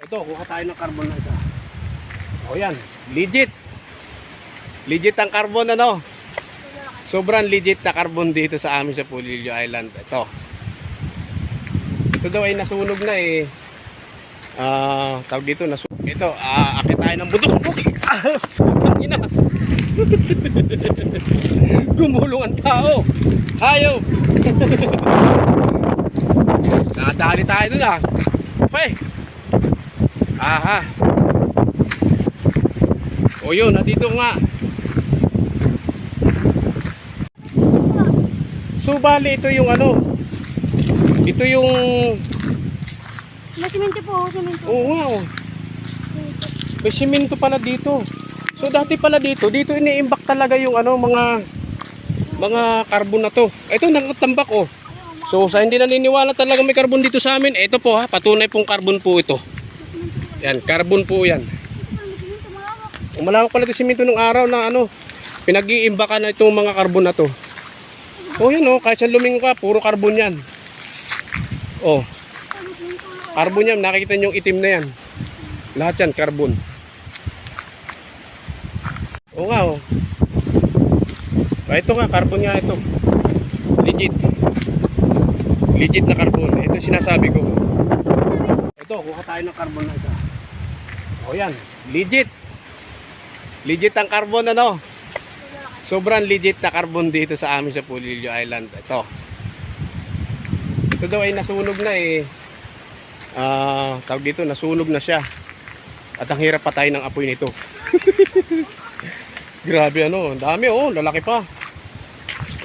Ito, kuha tayo ng carbon na isa. O yan, legit. Legit ang carbon, ano? Sobrang legit na carbon dito sa amin sa Pulilio Island. Ito daw ay nasunog na eh. Tawag dito, nasunog. Ito, akit tayo ng bundok. Ina. Gumulong ang tao. Ayaw. Nadali tayo dun ah. Okay. Aha. O yun, nandito nga. So bali ito yung ano. Ito yung may simento po, simento. Oo nga oh. May simento pala dito. So dati pala dito iniimbak talaga yung ano mga carbon na to. Ito nakatambak oh. So sa hindi naniniwala talaga may carbon dito sa amin, ito po ha, patunay pong carbon po ito. Yan, carbon po yan. Malawak pala ito simento nung araw na ano, pinag-iimbakan na itong mga carbon na to. Oh yan oh, kahit sa lumingo ka, puro carbon yan. Oh. Carbon yan, nakikita nyo yung itim na yan. Lahat yan, carbon. Oo nga oh. Ito nga, carbon nga ito. Legit. Legit na carbon. Ito sinasabi ko. Ito, kuha tayo ng carbon na isa. O yan, legit. Legit ang carbon, ano? Sobrang legit na carbon dito sa amin sa Pulilio Island. Ito daw ay nasunog na eh. Tawag dito, nasunog na siya. At ang hirap patay ng apoy nito. Grabe ano, ang dami oh, lalaki pa.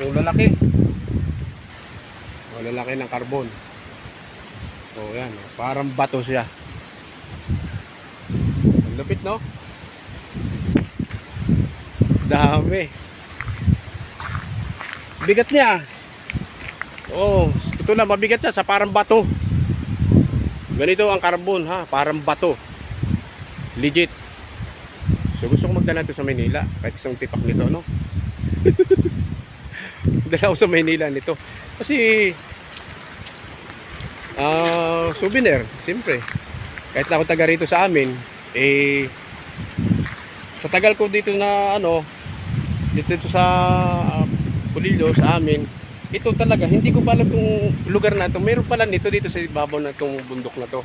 Oh, lalaki. Oh, lalaki ng carbon. Oh, yan, parang bato siya. Ang lupit no? Dami. Bigat niya. Oh, ito lang mabigat siya sa parang bato. Ganito ang carbon ha, parang bato. Legit. So gusto ko magdala ito sa Maynila, kahit isang tipak nito, no? Dala ko sa Maynila nito. Kasi souvenir, siyempre. Kahit na ako taga rito sa amin, eh sa tagal ko dito na ano, dito sa Pulilio sa amin, ito talaga, hindi ko pala itong lugar na ito. Meron pala nito dito sa ibabaw na itong bundok na to.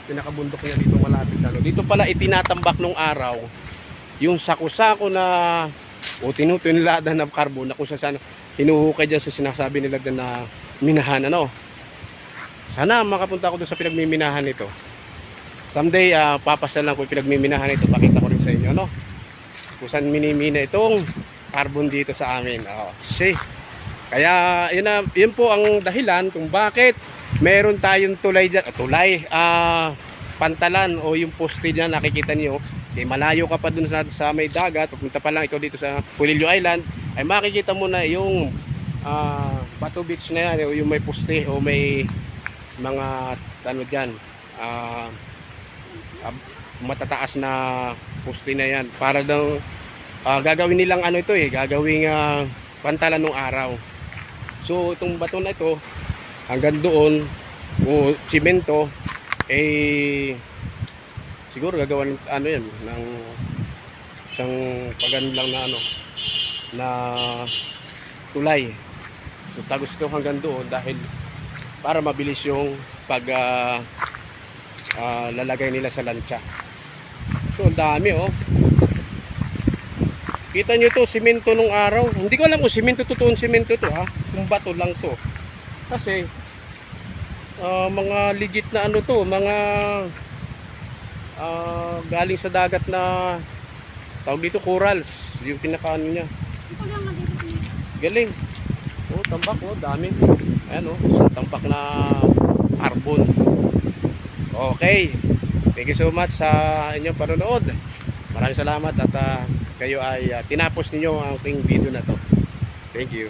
Pinakabundok niya dito malapit na. Dito pala itinatambak nung araw yung sako-sako na o tinutunladan ng carbon na kung saan hinuhukay dyan sa sinasabi nila na minahan ano. Sana makapunta ako doon sa pinagmiminahan nito. Someday papasal lang ko yung pinagmiminahan nito. Pakita ko rin sa inyo no. Kung saan minimina itong carbon dito sa amin. Kaya yun po ang dahilan kung bakit meron tayong tulay dyan, pantalan o yung poste dyan nakikita niyo. Malayo ka pa dun sa may dagat, pupunta pa lang ikaw dito sa Pulilio Island, ay makikita mo na yung Bato Beach na yan, o yung may poste o may mga ano dyan, matataas na poste na yan. Para daw gagawin nilang ano ito gagawing pantalan ng araw. So itong bato na ito hanggang doon o simento siguro gagawin ano yan ng isang pagano lang na ano na tulay. So tagos ito hanggang doon dahil para mabilis yung pag lalagay nila sa lancha. So ang dami oh. Kita nyo to, simento nung araw. Hindi ko alam kung simento, totoong simento to ha. Kung bato lang to. Kasi mga legit na ano to, mga galing sa dagat na tawag dito corals, yung pinakaano niya. Galing. Oh, tambak oh, dami. Ayan oh, tambak na carbon. Okay. Thank you so much sa inyong panonood. Maraming salamat at kayo ay tinapos ninyo ang aking video na to. Thank you.